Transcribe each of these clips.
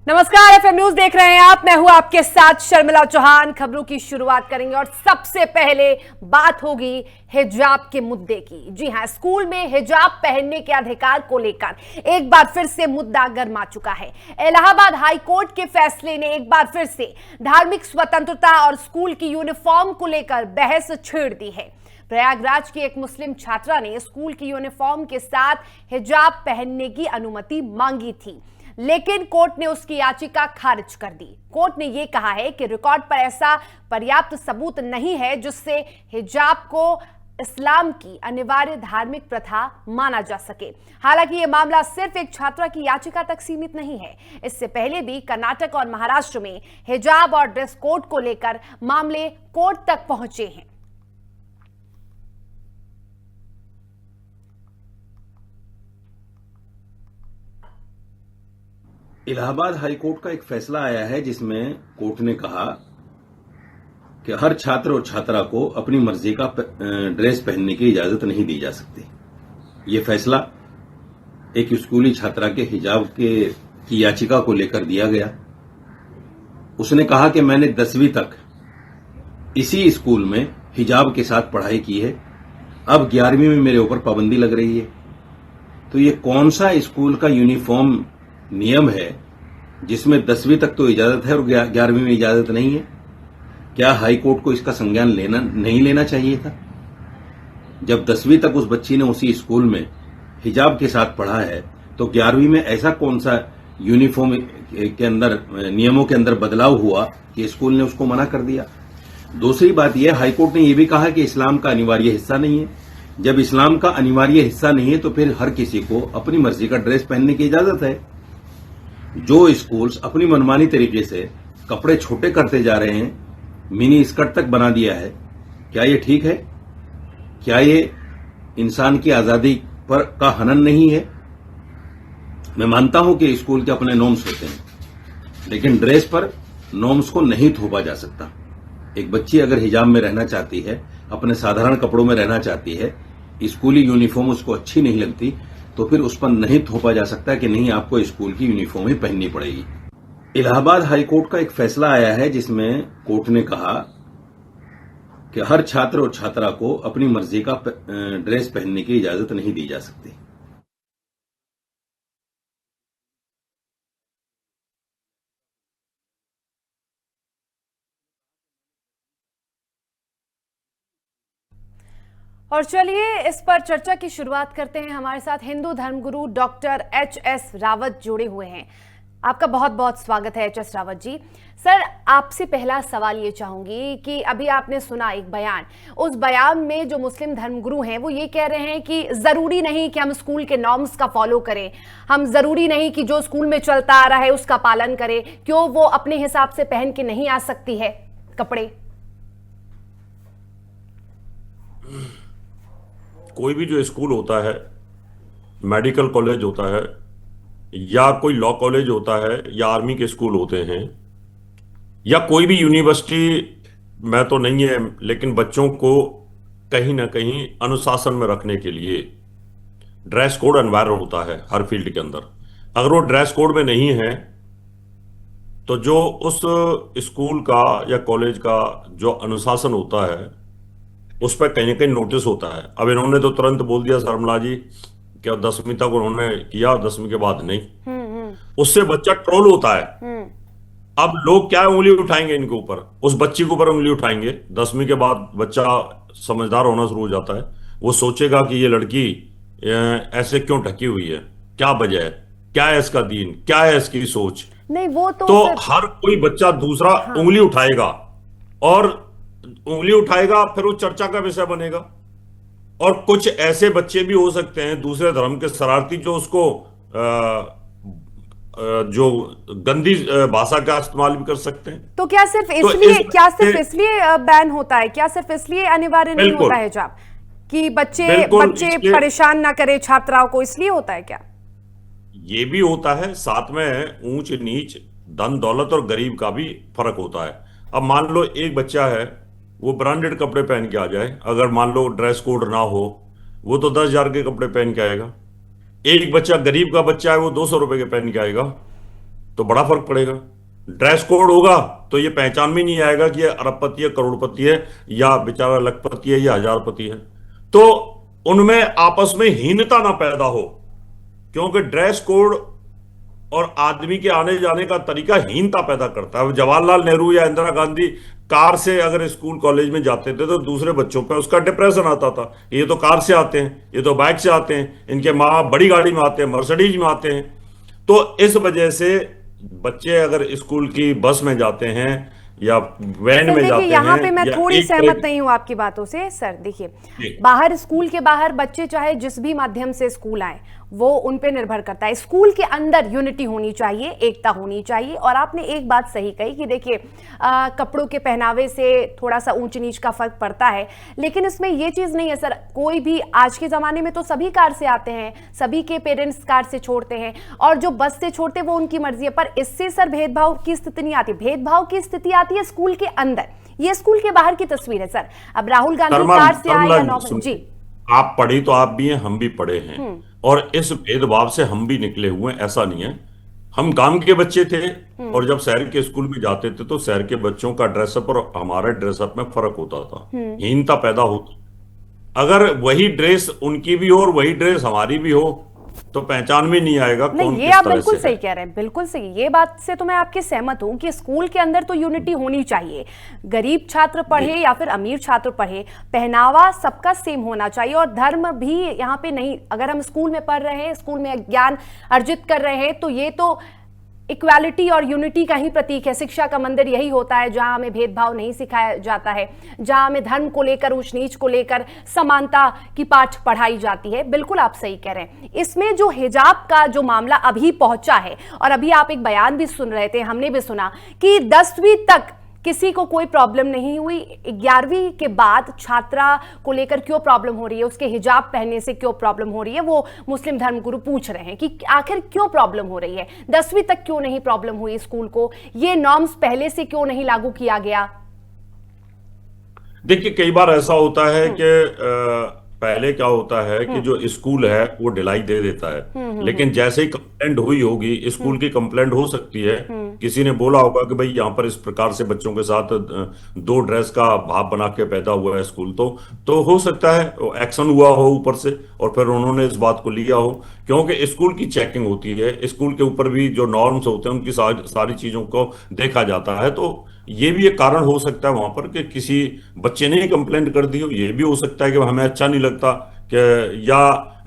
नमस्कार, FM news देख रहे हैं आप। मैं हूं आपके साथ शर्मिला चौहान। खबरों की शुरुआत करेंगे और सबसे पहले बात होगी हिजाब के मुद्दे की। जी हां, स्कूल में हिजाब पहनने के अधिकार को लेकर एक बार फिर से मुद्दा गर्मा चुका है। इलाहाबाद हाई कोर्ट के फैसले ने एक बार फिर से धार्मिक स्वतंत्रता और स्कूल की यूनिफॉर्म को लेकर बहस छेड़ दी है। प्रयागराज की एक मुस्लिम छात्रा ने स्कूल की यूनिफॉर्म के साथ हिजाब पहनने की अनुमति मांगी थी, लेकिन कोर्ट ने उसकी याचिका खारिज कर दी। कोर्ट ने यह कहा है कि रिकॉर्ड पर ऐसा पर्याप्त सबूत नहीं है जिससे हिजाब को इस्लाम की अनिवार्य धार्मिक प्रथा माना जा सके। हालांकि यह मामला सिर्फ एक छात्रा की याचिका तक सीमित नहीं है। इससे पहले भी कर्नाटक और महाराष्ट्र में हिजाब और ड्रेस कोड को लेकर मामले कोर्ट तक पहुंचे हैं। इलाहाबाद हाई कोर्ट का एक फैसला आया है जिसमें कोर्ट ने कहा कि हर छात्र और छात्रा को अपनी मर्जी का ड्रेस पहनने की इजाजत नहीं दी जा सकती। ये फैसला एक स्कूली छात्रा के हिजाब की याचिका को लेकर दिया गया। उसने कहा कि मैंने 10वीं तक इसी स्कूल में हिजाब के साथ पढ़ाई की है, अब 11वीं में मेरे ऊपर पाबंदी लग रही है। तो ये कौन सा स्कूल का यूनिफॉर्म नियम है जिसमें 10वीं तक तो इजाजत है और 11वीं में इजाजत नहीं है? क्या हाई कोर्ट को इसका संज्ञान नहीं लेना चाहिए था? जब 10वीं तक उस बच्ची ने उसी स्कूल में हिजाब के साथ पढ़ा है तो 11वीं में ऐसा कौन सा यूनिफॉर्म के अंदर नियमों के अंदर बदलाव हुआ कि स्कूल ने उसको मना कर दिया? दूसरी बात यह, हाई कोर्ट ने यह भी कहा कि इस्लाम का अनिवार्य हिस्सा नहीं है। जब इस्लाम का अनिवार्य हिस्सा नहीं है तो फिर हर किसी को अपनी मर्जी का ड्रेस पहनने की इजाजत है। जो स्कूल्स अपनी मनमानी तरीके से कपड़े छोटे करते जा रहे हैं, मिनी स्कर्ट तक बना दिया है, क्या ये ठीक है? क्या ये इंसान की आजादी पर का हनन नहीं है? मैं मानता हूं कि स्कूल के अपने नॉर्म्स होते हैं, लेकिन ड्रेस पर नॉर्म्स को नहीं थोपा जा सकता। एक बच्ची अगर हिजाब में रहना चाहती है, अपने साधारण कपड़ों में रहना चाहती है, स्कूली यूनिफॉर्म उसको अच्छी नहीं लगती, तो फिर उस पर नहीं थोपा जा सकता कि नहीं, आपको स्कूल की यूनिफॉर्म ही पहननी पड़ेगी। इलाहाबाद हाई कोर्ट का एक फैसला आया है जिसमें कोर्ट ने कहा कि हर छात्र और छात्रा को अपनी मर्जी का ड्रेस पहनने की इजाजत नहीं दी जा सकती। और चलिए इस पर चर्चा की शुरुआत करते हैं। हमारे साथ हिंदू धर्मगुरु डॉक्टर एच.एस. रावत जुड़े हुए हैं। आपका बहुत बहुत स्वागत है एच.एस. रावत जी। सर, आपसे पहला सवाल ये चाहूंगी कि अभी आपने सुना एक बयान, उस बयान में जो मुस्लिम धर्मगुरु हैं वो ये कह रहे हैं कि जरूरी नहीं कि हम स्कूल के नॉर्म्स का फॉलो करें, हम जरूरी नहीं कि जो स्कूल में चलता आ रहा है उसका पालन करें, क्यों वो अपने हिसाब से पहन के नहीं आ सकती है कपड़े? कोई भी जो स्कूल होता है, मेडिकल कॉलेज होता है या कोई लॉ कॉलेज होता है या आर्मी के स्कूल होते हैं या कोई भी यूनिवर्सिटी में तो नहीं है, लेकिन बच्चों को कहीं ना कहीं अनुशासन में रखने के लिए ड्रेस कोड अनिवार्य होता है हर फील्ड के अंदर। अगर वो ड्रेस कोड में नहीं है तो जो उस स्कूल का या कॉलेज का जो अनुशासन होता है उस पर कहीं ना कहीं नोटिस होता है। अब इन्होंने तो तुरंत बोल दिया शर्मिला जी कि 10वीं तक उन्होंने किया, 10वीं के बाद नहीं। उससे बच्चा ट्रोल होता है। अब लोग क्या उंगली उठाएंगे इनके ऊपर, उस बच्ची के ऊपर उंगली उठाएंगे। 10वीं के बाद बच्चा समझदार होना शुरू हो जाता है, वो सोचेगा कि ये लड़की ऐसे क्यों ढकी हुई है, क्या वजह है, क्या है इसका दीन, क्या है इसकी सोच। नहीं, वो तो हर कोई बच्चा दूसरा उंगली उठाएगा और उंगली उठाएगा, फिर वो चर्चा का विषय बनेगा। और कुछ ऐसे बच्चे भी हो सकते हैं दूसरे धर्म के शरारती जो उसको जो गंदी भाषा का इस्तेमाल भी कर सकते हैं। तो क्या सिर्फ इसलिए बैन होता है, क्या सिर्फ इसलिए अनिवार्य नहीं होता है हिजाब कि बच्चे परेशान ना करे छात्राओं को, इसलिए होता है क्या? ये भी होता है, साथ में ऊंच नीच, धन दौलत और गरीब का भी फर्क होता है। अब मान लो एक बच्चा है, वो ब्रांडेड कपड़े पहन के आ जाए, अगर मान लो ड्रेस कोड ना हो, वो तो 10,000 के कपड़े पहन के आएगा। एक बच्चा गरीब का बच्चा है, वो 200 रुपए के पहन के आएगा। तो बड़ा फर्क पड़ेगा। ड्रेस कोड होगा तो ये पहचान में नहीं आएगा कि ये अरबपति है, करोड़पति है, या बेचारा लखपति है, या हजारपति है। तो उनमें आपस में हीनता ना पैदा हो, क्योंकि ड्रेस कोड और आदमी के आने जाने का तरीका हीनता पैदा करता है। जवाहरलाल नेहरू या इंदिरा गांधी कार से अगर स्कूल कॉलेज में जाते थे तो दूसरे बच्चों पर उसका डिप्रेशन आता था, ये तो कार से आते हैं, ये तो बाइक से आते हैं, इनके माँ बाप बड़ी गाड़ी में आते हैं, मर्सिडीज में आते हैं। तो इस वजह से बच्चे अगर स्कूल की बस में जाते हैं या वैन में जाते हैं, यहाँ पे मैं या थोड़ी सहमत नहीं हूँ आपकी बातों से सर। देखिए, बाहर स्कूल के बाहर बच्चे चाहे जिस भी माध्यम से स्कूल आए, वो उन पे निर्भर करता है। स्कूल के अंदर यूनिटी होनी चाहिए, एकता होनी चाहिए। और आपने एक बात सही कही कि देखिए, कपड़ों के पहनावे से थोड़ा सा ऊंच नीच का फर्क पड़ता है, लेकिन इसमें ये चीज नहीं है सर। कोई भी आज के जमाने में तो सभी कार से आते हैं, सभी के पेरेंट्स कार से छोड़ते हैं, और जो बस से छोड़ते वो उनकी मर्जी है। पर इससे सर भेदभाव की स्थिति नहीं आती। भेदभाव की स्थिति आती है स्कूल के अंदर। ये स्कूल के बाहर की तस्वीर है सर। अब राहुल गांधी कार से आए या नॉर्मल, जी आप पढ़ी तो आप भी हैं, हम भी पढ़े हैं, और इस भेदभाव से हम भी निकले हुए हैं। ऐसा नहीं है, हम गांव के बच्चे थे और जब शहर के स्कूल में जाते थे तो शहर के बच्चों का ड्रेसअप और हमारे ड्रेसअप में फर्क होता था, हीनता पैदा होती। अगर वही ड्रेस उनकी भी हो और वही ड्रेस हमारी भी हो तो पहचान में नहीं आएगा कौन नहीं। ये किस आप तरह बिल्कुल से सही है। कह रहे हैं, बिल्कुल सही। ये बात से तो मैं आपके सहमत हूं कि स्कूल के अंदर तो यूनिटी होनी चाहिए। गरीब छात्र पढ़े या फिर अमीर छात्र पढ़े, पहनावा सबका सेम होना चाहिए। और धर्म भी यहाँ पे नहीं। अगर हम स्कूल में पढ़ रहे हैं, स्कूल में ज्ञान अर्जित कर रहे हैं, तो ये तो इक्वालिटी और यूनिटी का ही प्रतीक है। शिक्षा का मंदिर यही होता है जहां हमें भेदभाव नहीं सिखाया जाता है, जहां हमें धर्म को लेकर, ऊंच नीच को लेकर समानता की पाठ पढ़ाई जाती है। बिल्कुल आप सही कह रहे हैं। इसमें जो हिजाब का जो मामला अभी पहुंचा है, और अभी आप एक बयान भी सुन रहे थे, हमने भी सुना कि 10वीं तक किसी को कोई प्रॉब्लम नहीं हुई, 11वीं के बाद छात्रा को लेकर क्यों प्रॉब्लम हो रही है, उसके हिजाब पहनने से क्यों प्रॉब्लम हो रही है, वो मुस्लिम धर्मगुरु पूछ रहे हैं कि आखिर क्यों प्रॉब्लम हो रही है। 10वीं तक क्यों नहीं प्रॉब्लम हुई स्कूल को, ये नॉर्म्स पहले से क्यों नहीं लागू किया गया। देखिए, कई बार ऐसा होता है कि पहले क्या होता है कि जो स्कूल है वो ढिलाई दे देता है, लेकिन जैसे ही कंप्लेंट हुई होगी, स्कूल की कंप्लेंट हो सकती है, किसी ने बोला होगा कि भाई यहाँ पर इस प्रकार से बच्चों के साथ दो ड्रेस का भाव बना के पैदा हुआ है स्कूल, तो हो सकता है एक्शन हुआ हो ऊपर से और फिर उन्होंने इस बात को लिया हो, क्योंकि स्कूल की चेकिंग होती है, स्कूल के ऊपर भी जो नॉर्म्स होते हैं उनकी सारी चीजों को देखा जाता है। तो ये भी एक कारण हो सकता है वहां पर कि किसी बच्चे ने कंप्लेंट कर दी हो। ये भी हो सकता है कि हमें अच्छा नहीं लगता कि या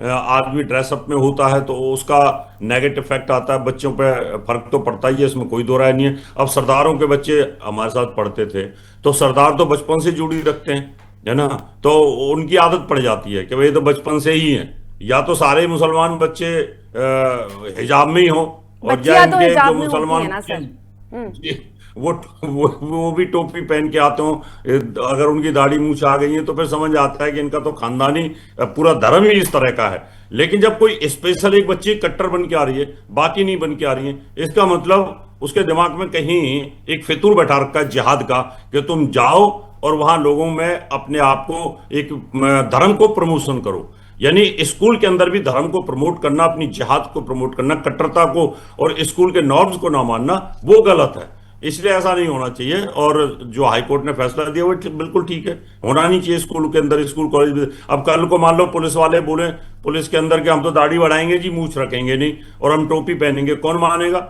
आदमी ड्रेसअप में होता है तो उसका नेगेटिव इफेक्ट आता है बच्चों पे, फर्क तो पड़ता ही है, इसमें कोई दो राय नहीं है। अब सरदारों के बच्चे हमारे साथ पढ़ते थे तो सरदार तो बचपन से जुड़ी रखते हैं, है ना, तो उनकी आदत पड़ जाती है कि भाई तो बचपन से ही है। या तो सारे मुसलमान बच्चे हिजाब में ही हो, और या तो इनके जो में मुसलमान वो भी टोपी पहन के आते हो, अगर उनकी दाढ़ी मूछ आ गई है तो फिर समझ आता है कि इनका तो खानदानी पूरा धर्म ही इस तरह का है। लेकिन जब कोई स्पेशल एक बच्ची कट्टर बन के आ रही है, बाकी नहीं बन के आ रही है, इसका मतलब उसके दिमाग में कहीं एक फितूर बैठा रखा है जिहाद का कि तुम जाओ और वहां लोगों में अपने आप को एक धर्म को प्रमोशन करो। यानी स्कूल के अंदर भी धर्म को प्रमोट करना, अपनी जिहाद को प्रमोट करना, कट्टरता को और स्कूल के नॉर्म्स को ना मानना, वो गलत है। इसलिए ऐसा नहीं होना चाहिए। और जो हाईकोर्ट ने फैसला दिया वो बिल्कुल ठीक है, होना नहीं चाहिए स्कूल के अंदर, स्कूल कॉलेज में। अब कल को मान लो पुलिस वाले बोले पुलिस के अंदर कि हम तो दाढ़ी बढ़ाएंगे जी, मूछ रखेंगे नहीं और हम टोपी पहनेंगे, कौन मानेगा?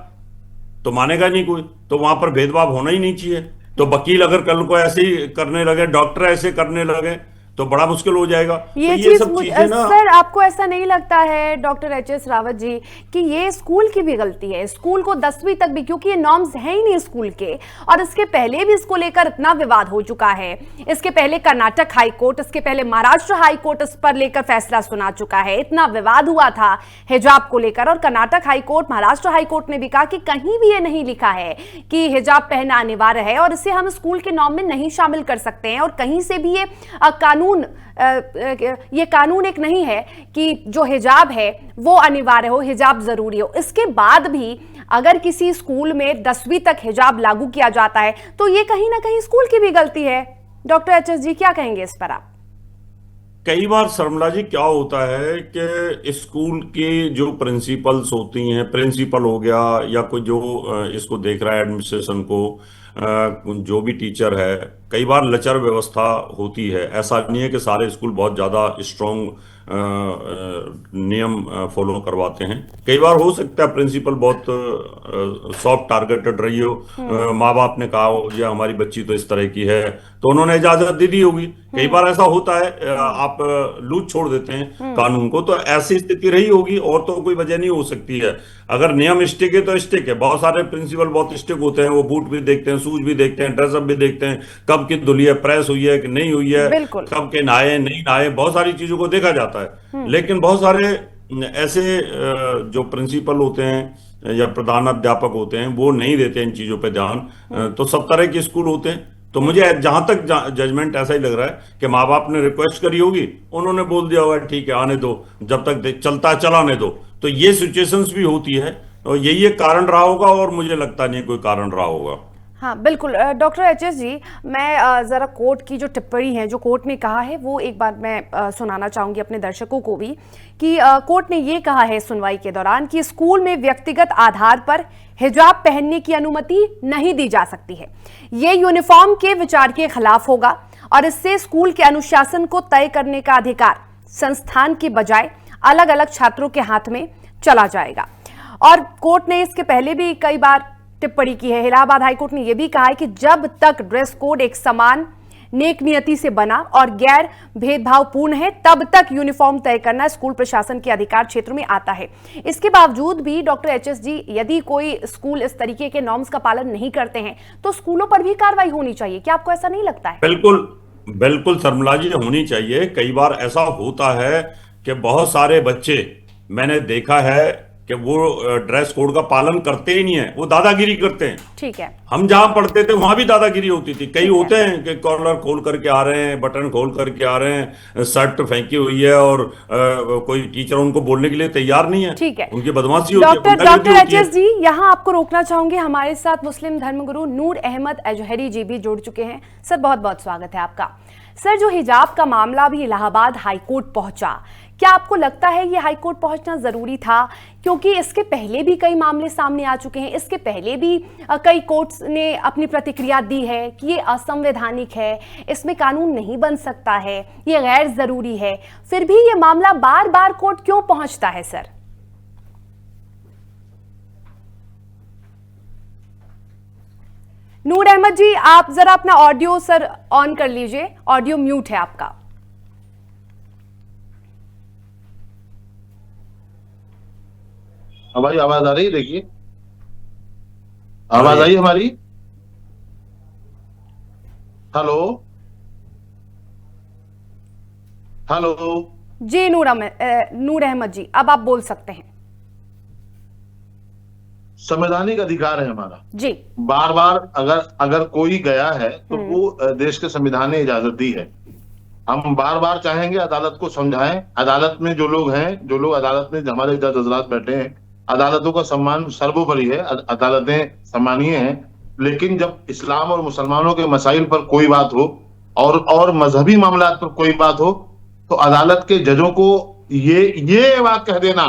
तो मानेगा नहीं कोई। तो वहां पर भेदभाव होना ही नहीं चाहिए। तो वकील अगर कल को ऐसे ही करने लगे, डॉक्टर ऐसे करने लगे, तो बड़ा मुश्किल हो जाएगा। ये तो चीज सब ना, सर आपको ऐसा नहीं लगता है डॉक्टर एच.एस. रावत जी कि ये स्कूल की भी गलती है? स्कूल को 10वीं तक भी, क्योंकि ये नॉर्म्स है ही नहीं स्कूल के, और इसके पहले भी इसको लेकर इतना विवाद हो चुका है। इसके पहले कर्नाटक हाई कोर्ट, इसके पहले महाराष्ट्र हाई कोर्ट इस पर लेकर फैसला सुना चुका है। इतना विवाद हुआ था हिजाब को लेकर, और Karnataka high court, Maharashtra high court ने भी कहा कि कहीं भी ये नहीं लिखा है कि हिजाब पहनना अनिवार्य है और इसे हम स्कूल के नॉर्म में नहीं शामिल कर सकते हैं। और कहीं से भी ये कानून एक नहीं है कि जो हिजाब है वो अनिवार्य हो, हिजाब जरूरी हो। इसके बाद भी अगर किसी स्कूल में 10वीं तक हिजाब लागू किया जाता है तो ये कहीं ना कहीं स्कूल की भी गलती है। Doctor HS. जी क्या कहेंगे इस पर आप? कई बार शर्मिला जी क्या होता है कि स्कूल के जो प्रिंसिपल्स होती हैं, प्रिंसिपल हो गया या कोई जो इसको देख रहा है एडमिनिस्ट्रेशन को, जो भी टीचर है, कई बार लचर व्यवस्था होती है। ऐसा नहीं है कि सारे स्कूल बहुत ज़्यादा स्ट्रॉन्ग नियम फॉलो करवाते हैं। कई बार हो सकता है प्रिंसिपल बहुत सॉफ्ट टारगेटेड रही हो, माँ बाप ने कहा हो या हमारी बच्ची तो इस तरह की है तो उन्होंने इजाजत दे दी होगी। कई बार ऐसा होता है, आप लूज छोड़ देते हैं कानून को, तो ऐसी स्थिति रही होगी और तो कोई वजह नहीं हो सकती है। अगर नियम स्टिक है तो स्टिक है। बहुत सारे प्रिंसिपल बहुत स्टिक होते हैं, वो बूट भी देखते हैं, शूज भी देखते हैं, ड्रेसअप भी देखते हैं, कब की धुली है, प्रेस हुई है कि नहीं हुई है, बिल्कुल। कब के नहाए नहीं नहाए, बहुत सारी चीजों को देखा जाता है। लेकिन बहुत सारे ऐसे जो प्रिंसिपल होते हैं या प्रधान अध्यापक होते हैं वो नहीं देते इन चीजों पे ध्यान। तो सब तरह के स्कूल होते हैं। तो मुझे जहां तक जजमेंट ऐसा ही लग रहा है कि माँ बाप ने रिक्वेस्ट करी होगी, उन्होंने बोल दिया होगा ठीक है आने दो, जब तक चलता है चलाने दो। तो ये सिचुएशंस भी होती है और यही एक कारण रहा होगा और मुझे लगता नहीं कोई कारण रहा होगा। हाँ बिल्कुल। डॉक्टर एचएस जी, मैं ज़रा कोर्ट की जो टिप्पणी है, जो कोर्ट ने कहा है, वो एक बार मैं सुनाना चाहूँगी अपने दर्शकों को भी कि कोर्ट ने ये कहा है सुनवाई के दौरान कि स्कूल में व्यक्तिगत आधार पर हिजाब पहनने की अनुमति नहीं दी जा सकती है। ये यूनिफॉर्म के विचार के खिलाफ होगा और इससे स्कूल के अनुशासन को तय करने का अधिकार संस्थान के बजाय अलग अलग छात्रों के हाथ में चला जाएगा। और कोर्ट ने इसके पहले भी कई बार टिप्पणी की है। इलाहाबाद हाईकोर्ट ने यह भी कहा है कि जब तक ड्रेस कोड एक समान, नेक नियति से बना और गैर भेदभावपूर्ण है, तब तक यूनिफॉर्म तय करना स्कूल प्रशासन के अधिकार क्षेत्र में आता है। इसके बावजूद भी डॉक्टर एचएस जी, यदि कोई स्कूल इस तरीके के नॉर्म्स का पालन नहीं करते हैं तो स्कूलों पर भी कार्रवाई होनी चाहिए। क्या आपको ऐसा नहीं लगता है? बिल्कुल बिल्कुल शर्मिला जी, होनी चाहिए। कई बार ऐसा होता है कि बहुत सारे बच्चे, मैंने देखा है कि वो ड्रेस कोड का पालन करते ही नहीं है, वो दादागिरी करते हैं। ठीक है। हम जहां पढ़ते थे वहां भी दादागिरी होती थी। कई होते हैं कि कॉलर खोल करके आ रहे हैं, बटन खोल करके आ रहे हैं, शर्ट फेंकी हुई है और कोई टीचर उनको बोलने के लिए तैयार नहीं है। ठीक है, उनकी बदमाशी होती है। डॉक्टर एचएस जी, यहाँ आपको रोकना चाहूंगे। हमारे साथ मुस्लिम धर्मगुरु नूर अहमद अजहरी जी भी जुड़ चुके हैं। सर बहुत बहुत स्वागत है आपका। सर, जो हिजाब का मामला भी इलाहाबाद हाईकोर्ट पहुंचा, क्या आपको लगता है ये हाईकोर्ट पहुंचना जरूरी था? क्योंकि इसके पहले भी कई मामले सामने आ चुके हैं, इसके पहले भी कई कोर्ट्स ने अपनी प्रतिक्रिया दी है कि ये असंवैधानिक है, इसमें कानून नहीं बन सकता है, ये गैर जरूरी है। फिर भी ये मामला बार बार कोर्ट क्यों पहुंचता है सर? नूर अहमद जी, आप जरा अपना ऑडियो सर ऑन कर लीजिए, ऑडियो म्यूट है आपका। हमारी आवाज आ रही है? देखिए, आवाज आई हमारी? हेलो हेलो जी नूर अहमद जी, अब आप बोल सकते हैं। संवैधानिक अधिकार है हमारा जी। बार बार अगर कोई गया है तो वो देश के संविधान ने इजाजत दी है। हम बार बार चाहेंगे अदालत को समझाएं। अदालत में जो लोग हैं, जो लोग अदालत में हमारे जज हजरात बैठे हैं, अदालतों का सम्मान सर्वोपरि है, अदालतें सम्मानीय हैं। लेकिन जब इस्लाम और मुसलमानों के मसाइल पर कोई बात हो और मजहबी मामलात पर कोई बात हो तो अदालत के जजों को ये बात कह देना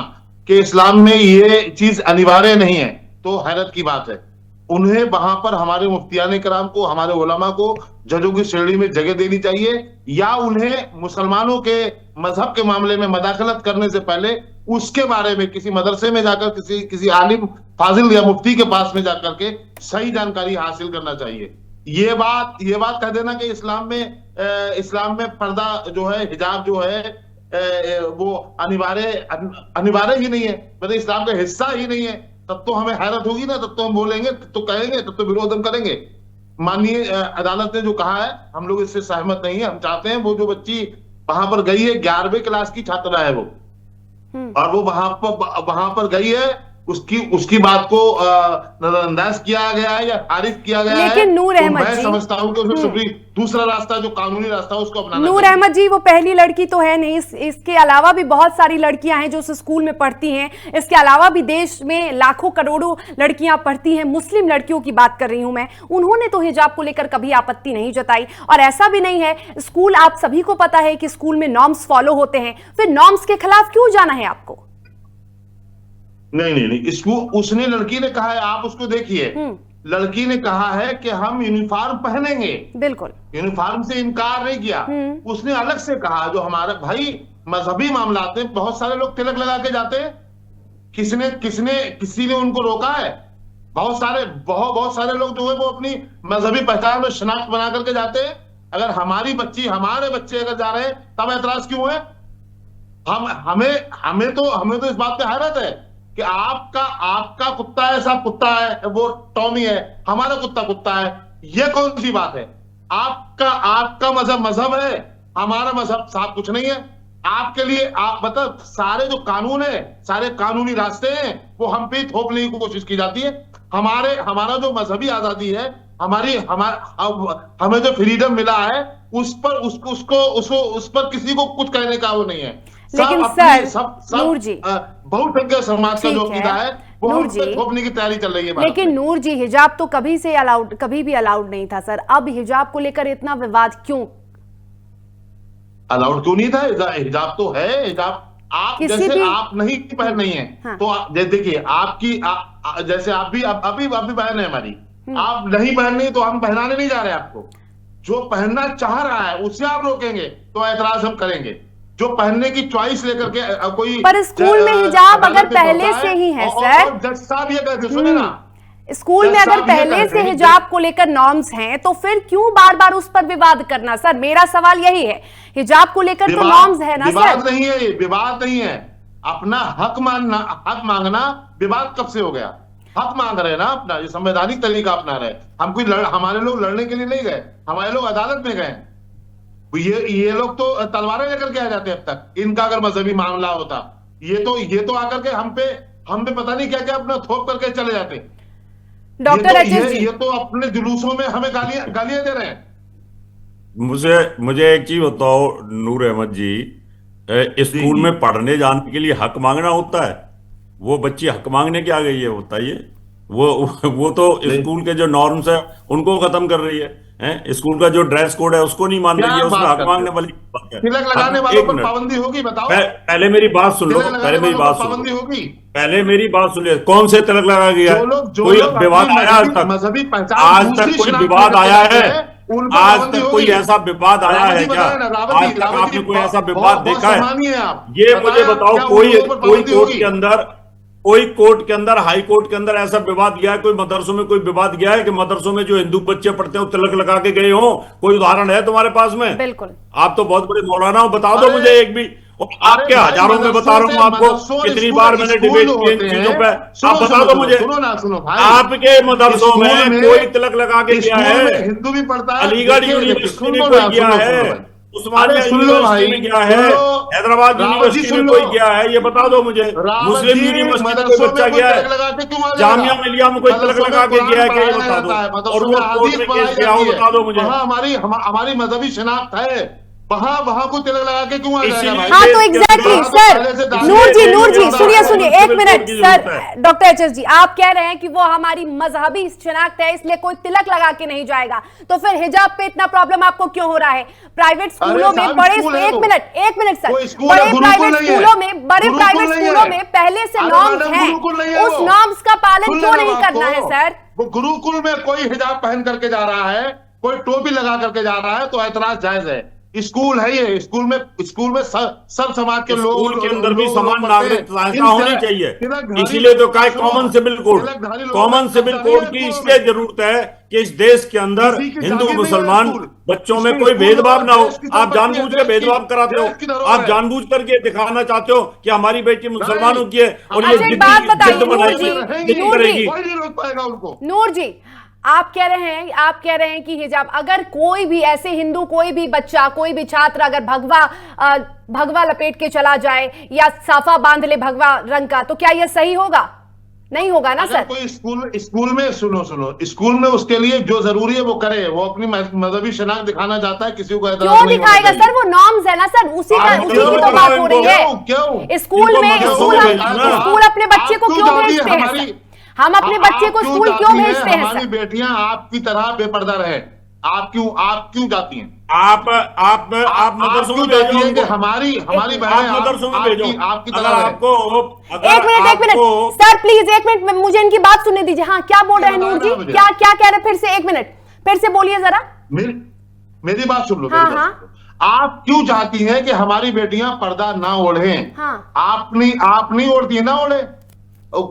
कि इस्लाम में ये चीज अनिवार्य नहीं है तो हैरत की बात है। उन्हें वहां पर हमारे मुफ्तियान कराम को, हमारे उलमा को जजों की श्रेणी में जगह देनी चाहिए, या उन्हें मुसलमानों के मजहब के मामले में मदाखलत करने से पहले उसके बारे में किसी मदरसे में जाकर, किसी आलिम फाजिल या मुफ्ती के पास में जाकर के सही जानकारी हासिल करना चाहिए। ये बात कह देना कि इस्लाम में पर्दा जो है, हिजाब जो है वो अनिवार्य ही नहीं है, मतलब इस्लाम का हिस्सा ही नहीं है, तब तो हमें हैरत होगी ना, तब तो हम बोलेंगे, तब तो कहेंगे, तब तो विरोध हम करेंगे। माननीय अदालत ने जो कहा है हम लोग इससे सहमत नहीं है। हम चाहते हैं वो जो बच्ची वहां पर गई है, 11वीं क्लास की छात्रा है वो, और वो वहां पर गई है उसकी बात को नजरअंदाज किया गया है या खारिज किया गया है। लेकिन नूर तो अहमद मैं जी, समझता हूं कि उसमें दूसरा रास्ता, जो कानूनी रास्ता, उसको अपनाना नूर चाहिए। अहमद जी वो पहली लड़की तो है नहीं, इसके अलावा भी बहुत सारी लड़कियां हैं जो उस स्कूल में पढ़ती हैं। इसके अलावा भी देश में लाखों करोड़ों लड़कियां पढ़ती हैं। मुस्लिम लड़कियों की बात कर रही हूं मैं, उन्होंने तो हिजाब को लेकर कभी आपत्ति नहीं जताई। और ऐसा भी नहीं है, स्कूल, आप सभी को पता है कि स्कूल में नॉर्म्स फॉलो होते हैं, फिर नॉर्म्स के खिलाफ क्यों जाना है आपको? नहीं, इसको उसने, लड़की ने कहा है, आप उसको देखिए, लड़की ने कहा है कि हम यूनिफॉर्म पहनेंगे, बिल्कुल यूनिफॉर्म से इनकार नहीं किया। उसने अलग से कहा, जो हमारे भाई मजहबी मामलात में बहुत सारे लोग तिलक लगा के जाते हैं, किसी ने उनको रोका है? बहुत सारे लोग जो है वो अपनी मजहबी पहचान में शनाख्त बना करके जाते हैं। अगर हमारी बच्ची, हमारे बच्चे अगर जा रहे हैं, तब ऐतराज क्यों है? हमें तो इस बात पे हैरत है कि आपका कुत्ता ऐसा कुत्ता है, वो टॉमी है, हमारा कुत्ता है, ये कौन सी बात है? आपका मजहब है, हमारा मजहब साफ कुछ नहीं है। आपके लिए आप मतलब सारे जो कानून है, सारे कानूनी रास्ते हैं, वो हम पे थोपने की कोशिश की जाती है। हमारा जो मजहबी आजादी है, हमें जो फ्रीडम मिला है, उस पर किसी को कुछ कहने का वो नहीं है। लेकिन सर, नूर जी, बहुसंख्यक समाज का जो कीदा है वो हम पे थोपने की तैयारी चल रही है। लेकिन नूर जी, हिजाब तो कभी भी अलाउड नहीं था सर, अब हिजाब को लेकर इतना विवाद क्यों? अलाउड क्यों नहीं था? हिजाब तो है। हिजाब आप जैसे आप नहीं पहन रही हैं, हाँ। तो देखिए आपकी जैसे आप भी अभी बहन है हमारी, आप नहीं पहन रही तो हम पहनाने नहीं जा रहे आपको। जो पहनना चाह रहा है उसे आप रोकेंगे तो ऐतराज हम करेंगे। जो पहनने की चॉइस लेकर के कोई, पर स्कूल में हिजाब अगर पहले से ही है सर, जज साहब ये कहते, सुने ना, स्कूल में अगर पहले से हिजाब को लेकर नॉर्म्स हैं, तो फिर क्यों बार बार उस पर विवाद करना? सर, मेरा सवाल यही है, हिजाब को लेकर तो नॉर्म्स है ना सर। विवाद नहीं है, विवाद नहीं है। अपना हक मांगना विवाद कब से हो गया? हक मांग रहे हैं ना अपना, ये संवैधानिक तरीका अपना रहे। हमारे लोग लड़ने के लिए नहीं गए, हमारे लोग अदालत में गए। ये लोग तो तलवारें लेकर के आ जाते अब तक, इनका अगर मजहबी मामला होता। ये तो आकर के हम पे पता नहीं क्या क्या अपना थोप करके चले जाते। डॉक्टर एचएस जी, ये तो अपने जुलूसों में हमें गालियां दे रहे हैं। मुझे एक चीज बताओ नूर अहमद जी, स्कूल में पढ़ने जाने के लिए हक मांगना होता है? वो बच्ची हक मांगने के आ गई है, बताइए? वो तो स्कूल के जो नॉर्म्स है उनको खत्म कर रही है। स्कूल का जो ड्रेस कोड है उसको नहीं मान रही है, उसमें हक मांगने वाली बात है। तिलक लगाने वालों पर पाबंदी होगी? बताओ। पहले मेरी बात सुन लो, पहले मेरी बात सुनिए। कौन से तिलक लगा गया? कोई विवाद आया आज तक? मजहबी आज तक कोई विवाद आया है? आज तक कोई ऐसा विवाद आया है क्या? आज तक आपने कोई ऐसा विवाद देखा है? ये मुझे बताओ, कोई कोर्ट के अंदर हाई कोर्ट के अंदर ऐसा विवाद गया है? कोई मदरसों में कोई विवाद गया है कि मदरसों में जो हिंदू बच्चे पढ़ते हैं तिलक लगा के गए हो? कोई उदाहरण है तुम्हारे पास में? बिल्कुल। आप तो बहुत बड़े मौलाना हो, बता दो मुझे एक भी। आपके हजारों में बता रहा हूं आपको, कितनी बार मैंने डिबेट की इन चीजों पे। आप बता दो मुझे, आपके मदरसों में कोई तिलक लगा के गया है? हिंदू भी पढ़ता है, अलीगढ़ यूनिवर्सिटी में कोई गया है? उस्मानिया यूनिवर्सिटी में गया है? हैदराबाद यूनिवर्सिटी में कोई गया है? ये बता दो मुझे। मुस्लिम यूनिवर्सिटी में कोई बच्चा गया है? जामिया मिलिया में कोई तिलक लगा के गया है क्या? ये बता दो। और वो कोर्ट में केस गया हो, बता दो मुझे। हमारी मजहबी शनाख्त है, वहां को तिलक लगा के क्यों आ जाएगा भाई? हाँ, तो एग्जैक्टली सर, नूर जी सुनिए एक मिनट सर। डॉक्टर एचएस जी, आप कह रहे हैं कि वो हमारी मजहबी शनाख्त है, इसलिए कोई तिलक लगा के नहीं जाएगा, तो फिर हिजाब पे इतना प्रॉब्लम आपको क्यों हो रहा है? प्राइवेट स्कूलों में एक मिनट सर, बड़े प्राइवेट स्कूलों में पहले से नॉर्म्स हैं, उस नॉर्म्स का पालन क्यों नहीं करना है सर? वो गुरुकुल में कोई हिजाब पहन करके जा रहा है, कोई टोपी लगा करके जा रहा है, तो ऐतराज जायज है। स्कूल है ये, स्कूल में सब समाज के लोग, स्कूल के अंदर भी समान नागरिकता होनी चाहिए। इसीलिए तो कहा common civil code. Common civil code की इसलिए जरूरत है कि इस देश के अंदर हिंदू मुसलमान बच्चों में कोई भेदभाव ना हो। आप जानबूझ के भेदभाव कराते हो, आप जानबूझ करके दिखाना चाहते हो कि हमारी बेटी मुसलमानों की है और ये जिद करेगी। नूर जी, आप कह रहे हैं कि हिजाब, अगर कोई भी ऐसे हिंदू, कोई भी बच्चा, कोई भी छात्र अगर भगवा लपेट के चला जाए या साफा बांध ले भगवा रंग का, तो क्या यह सही होगा? नहीं होगा ना अगर सर। कोई स्कूल में सुनो स्कूल में उसके लिए जो जरूरी है वो करे, वो अपनी मजहबी शनाख्त दिखाना चाहता है, किसी को एतराज क्यों नहीं होना दिखाएगा चाहिए। सर, वो नॉर्म्स है ना सर, उसी की तो बात हो रही है। क्यों स्कूल में इनको स्कूल भेजना। स्कूल अपने बच्चे को क्यों भेजते हैं सर? हम अपने बच्चे को स्कूल क्यों भेजते हैं हमारी सर? बेटियां आपकी तरह बेपर्दा रहे, आप क्यों जाती हैं? आप मदरसों में क्यों जाती भेजो हैं कि उनको। हमारी आप बहनें मदरसों में भेजो। आपकी अगर तरह रहे। एक मिनट सर, प्लीज एक मिनट, मुझे इनकी बात सुनने दीजिए। हाँ, क्या बोल रहे हैं नूर जी? क्या क्या कह रहे हैं? फिर से एक मिनट, फिर से बोलिए जरा। मेरी बात सुन लो। हाँ हाँ, आप क्यों चाहती हैं कि हमारी बेटियां पर्दा ना ओढ़ें? हाँ। आप नहीं ओढ़ती ना ओढ़े।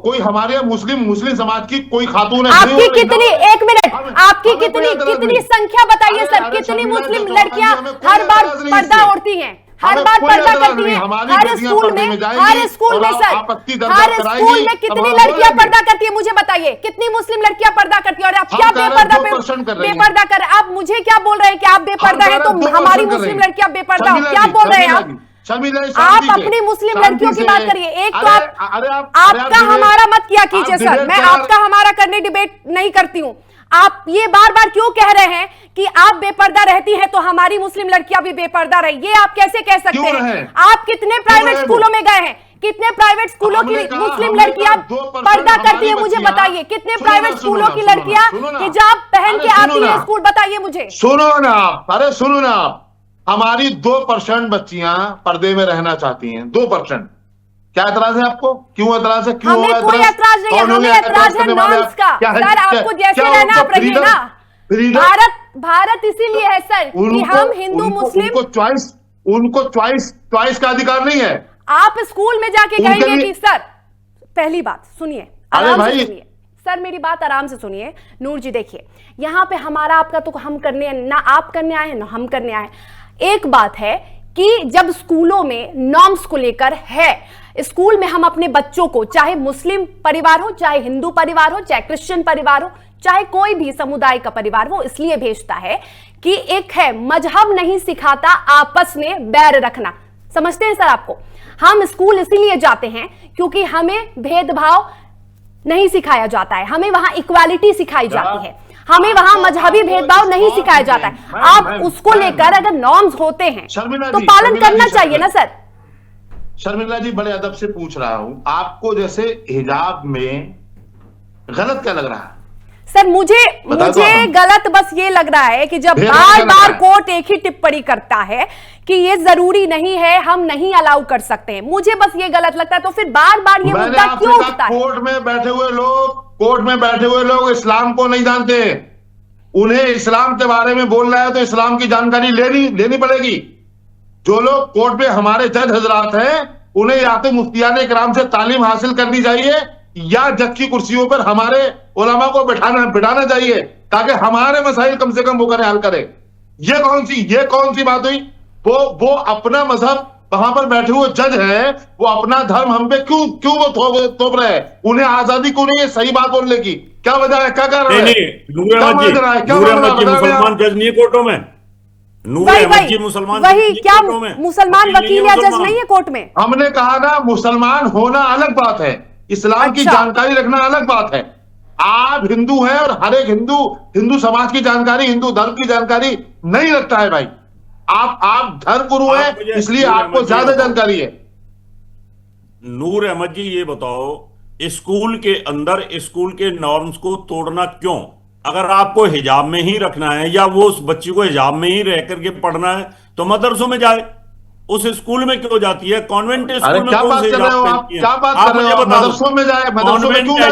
कोई हमारे यहाँ मुस्लिम समाज की कोई खातून है आपकी कितनी, एक मिनट, आपकी हमें कोई एतराज कितनी नहीं। संख्या बताइए सर, अरे कितनी शर्मिला मुस्लिम जी, लड़कियां हमें कोई हर बार एतराज नहीं पर्दा इससे। ओढ़ती हैं, हर हमें बार कोई पर्दा एतराज करती नहीं। हैं? हमारी हर बेटियां स्कूल पर्दे में, में जाएंगी हर स्कूल में और सर, आपत्ति दर्ज हर कराएंगी, स्कूल में तब कितनी हम लड़कियां बोलेंगे। पर्दा करती है? मुझे बताइए, कितनी मुस्लिम लड़कियां पर्दा करती है? और आप हम क्या कह रहे हैं बेपर्दा 2% कर रही हैं। बेपर्दा कर, आप मुझे क्या बोल रहे हैं कि आप बेपर्दा हैं तो 2% हमारी कर मुस्लिम रही हैं। लड़कियां बेपर्दा हो? शर्मिला क्या जी, बोल रहे हैं शर्मिला आप? जी, शर्मिला जी, आप शांति से, अपनी मुस्लिम शांति लड़कियों की से। बात करिए। एक तो अरे आपका हमारा मत किया कीजिए आप सर, डिबेट मैं करा- आपका हमारा करने डिबेट नहीं करती हूं। आप ये बार बार क्यों कह रहे हैं कि आप बेपर्दा रहती हैं तो हमारी मुस्लिम लड़कियां भी बेपर्दा रही? ये आप कैसे कह सकते क्यों हैं? रहे? आप कितने प्राइवेट रहे स्कूलों में गए हैं? कितने प्राइवेट स्कूलों की मुस्लिम लड़कियां पर्दा करती है? मुझे बताइए, कितने प्राइवेट स्कूलों की लड़कियां हिजाब पहन के आती है स्कूल? बताइए मुझे। सुनो ना आप, अरे सुनो ना आप, हमारी 2% बच्चियां पर्दे में रहना चाहती हैं। 2%। क्या एतराज है आपको? क्यों एतराज है? क्यों हमें कोई एतराज नहीं है, हमें एतराज है नॉर्म्स का। सर, आपको जैसे रहना आप रहिए ना। भारत इसीलिए है सर कि हम हिंदू मुस्लिम, उनको चॉइस का अधिकार नहीं है। आप स्कूल में जाके कहेंगे कि सर, पहली बात सुनिए, आराम से सुनिए सर, मेरी बात आराम से सुनिए। नूर जी देखिए, यहां पे हमारा आपका तो हम करने, ना आप करने आए ना हम करने आए। एक बात है कि जब स्कूलों में नॉर्म्स को लेकर है, स्कूल में हम अपने बच्चों को, चाहे मुस्लिम परिवार हो, चाहे हिंदू परिवार हो, चाहे क्रिश्चियन परिवार हो, चाहे कोई भी समुदाय का परिवार हो, इसलिए भेजता है कि एक है मजहब नहीं सिखाता आपस में बैर रखना। समझते हैं सर आपको? हम स्कूल इसीलिए जाते हैं क्योंकि हमें भेदभाव नहीं सिखाया जाता है, हमें वहां इक्वालिटी सिखाई जाती है, हमें वहां मजहबी भेदभाव नहीं सिखाया जाता है। आप उसको लेकर अगर नॉर्म्स होते हैं तो पालन करना चाहिए ना सर। शर्मिला जी, बड़े अदब से पूछ रहा हूं, आपको जैसे हिजाब में गलत क्या लग रहा है? सर मुझे गलत बस ये लग रहा है कि जब बार बार कोर्ट एक ही टिप्पणी करता है कि ये जरूरी नहीं है, हम नहीं अलाउ कर सकते हैं, मुझे बस ये गलत लगता है। तो फिर बार बार ये मुद्दा क्यों उठता है? कोर्ट में बैठे हुए लोग इस्लाम को नहीं जानते, उन्हें इस्लाम के बारे में बोल रहा है तो इस्लाम की जानकारी लेनी पड़ेगी। जो लोग कोर्ट में हमारे जज हजरात हैं, उन्हें या तो मुफ्तियाने इकराम से तालीम हासिल करनी चाहिए या जज की कुर्सियों पर हमारे उलमा को बिठाना चाहिए ताकि हमारे मसाइल कम से कम वो हल करे। ये कौन सी बात हुई? वो अपना मजहब, वहां पर बैठे हुए जज हैं, वो अपना धर्म हम पे क्यों वो थोप रहे हैं? उन्हें आजादी क्यों नहीं है सही बात बोलने की? क्या वजह है? क्या कर रहे हैं? मुसलमान जज नहीं है कोर्टों में। वही क्या मुसलमान वकील या जज नहीं है कोर्ट में? हमने कहा ना, मुसलमान होना अलग बात है, इस्लाम की जानकारी रखना अलग बात है। आप हिंदू हैं और हर एक हिंदू समाज की जानकारी, हिंदू धर्म की जानकारी नहीं रखता है भाई। आप धर्म गुरु हैं, इसलिए आपको ज्यादा जानकारी है। नूर अहमद जी, ये बताओ, स्कूल के अंदर स्कूल के नॉर्म्स को तोड़ना क्यों? अगर आपको हिजाब में ही रखना है या वो उस बच्ची को हिजाब में ही रह करके पढ़ना है तो मदरसों में जाए, उस स्कूल में क्यों जाती है? कॉन्वेंट स्कूल में क्या बात कर रहे हो आप? क्या बात कर रहे हो? मदरसों में जाए, मदरसों में क्यों जाए?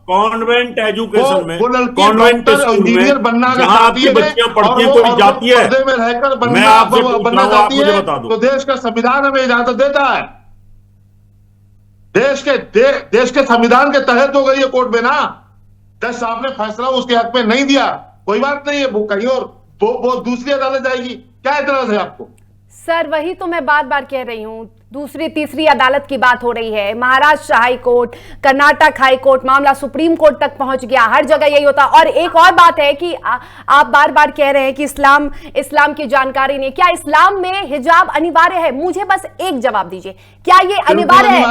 कॉन्वेंट एजुकेशन में, कॉन्वेंट इंजीनियर बनना जहां आपकी बच्चियां पढ़ती हैं, कोई जाती है, में रहकर मैं आपसे बनना चाहती है तो देश का संविधान हमें इजाजत देता है। देश के संविधान के तहत हो गई है कोर्ट में ना। जज साहब ने फैसला उसके हक में नहीं दिया, कोई बात नहीं है, वो कहीं और वो दूसरी अदालत जाएगी। क्या एतराज है आपको? सर वही तो मैं बार बार कह रही हूँ, दूसरी तीसरी अदालत की बात हो रही है, Maharashtra high court, Karnataka high court, मामला सुप्रीम कोर्ट तक पहुंच गया, हर जगह यही होता। और एक और बात है कि आप बार बार कह रहे हैं कि इस्लाम की जानकारी नहीं, क्या इस्लाम में हिजाब अनिवार्य है? मुझे बस एक जवाब दीजिए, क्या ये अनिवार्य है?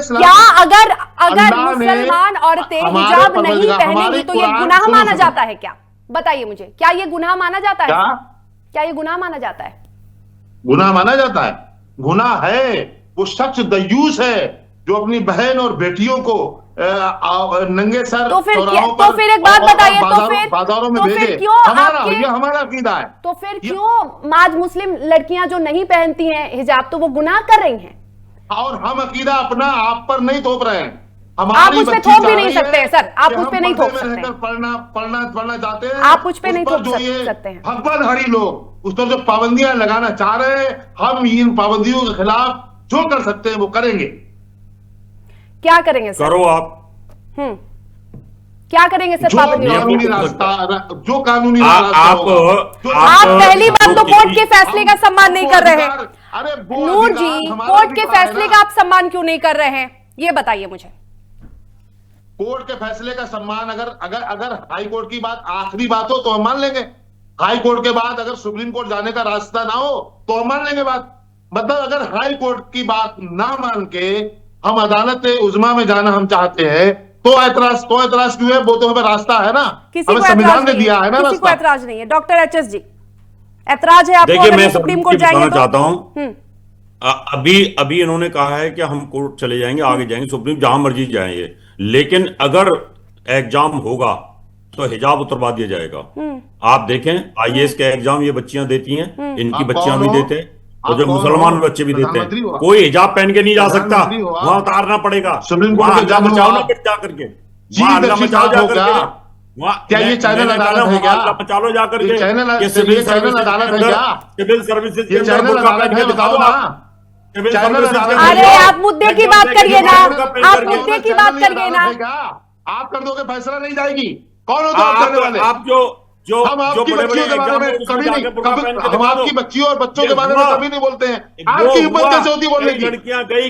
क्या अगर मुसलमान औरतें हिजाब नहीं पहनेंगी तो ये गुनाह माना जाता है क्या? बताइए मुझे, क्या ये गुनाह माना जाता है? क्या ये गुनाह माना जाता है? गुनाह माना जाता है? गुनाह है वो शख्स दयूस है जो अपनी बहन और बेटियों को नंगे सर तो फिर एक बात बताइए, बाजारों में तो भेजे। फिर क्यों ये हमारा अकीदा है। तो फिर क्यों आज मुस्लिम लड़कियां जो नहीं पहनती हैं हिजाब तो वो गुनाह कर रही हैं? और हम अकीदा अपना आप पर नहीं थोप रहे हैं। आप मुझ पे थोप भी नहीं सकते हैं सर, आप मुझ पे नहीं थोप सकते हैं। पढ़ना चाहते हैं आप मुझ पे नहीं थोप सकते हैं। भगवानधारी लोग उस पर जो पाबंदियां लगाना चाह रहे हैं, हम इन पाबंदियों के खिलाफ जो कर सकते हैं वो करेंगे। क्या करेंगे सर? करो आप। क्या करेंगे सर? कानूनी रास्ता, जो कानूनी आप पहली बात तो कोर्ट के फैसले का सम्मान नहीं कर रहे हैं। अरे नूर जी, कोर्ट के फैसले का आप सम्मान क्यों नहीं कर रहे हैं, ये बताइए मुझे। कोर्ट के फैसले का सम्मान अगर हाई कोर्ट की बात आखिरी बात हो तो हम मान लेंगे। हाई कोर्ट के बाद अगर सुप्रीम कोर्ट जाने का रास्ता ना हो तो हम मान लेंगे बात। मतलब अगर हाई कोर्ट की बात ना मान के हम अदालत उज़्मा में जाना हम चाहते हैं तो एतराज क्यों है? वो तो हमें रास्ता है ना, हमें संविधान ने दिया है ना। किसी को एतराज नहीं है। डॉक्टर एचएस जी, एतराज है आपको? देखिए, मैं सुप्रीम कोर्ट जाएंगे तो चाहता हूं, अभी इन्होंने कहा है कि हम कोर्ट चले जाएंगे, आगे जाएंगे, सुप्रीम जहां मर्जी जाएंगे, लेकिन अगर एग्जाम होगा तो हिजाब उतरवा दिया जाएगा। आप देखें आईएएस के एग्जाम ये बच्चियां देती हैं, इनकी बच्चियां भी देते हैं, और जो मुसलमान बच्चे भी देते हैं। कोई हिजाब पहन के नहीं जा सकता, वहां उतारना पड़ेगा। वहां हल्ला मचाओ ना, फिर जा करके वहां हल्ला मचाओ जा करके। क्या ये चैनल अदालत है क्या? मचा लो जा करके। सिविल सर्विस अदालत है क्या? सिविल सर्विसेज ये चैनल अदालत है, बताओ ना। अरे आप मुद्दे की बात करिए ना, आप मुद्दे की बात करिए ना। आप कर दोगे फैसला नहीं जाएगी? कौन हो आप करने वाले? आप जो हम आपकी बच्चियों के बारे में कभी नहीं, हम आपकी बच्चियों और बच्चों के बारे में कभी नहीं बोलते हैं। आपकी हिम्मत कैसे होती बोलने की? लड़कियां गई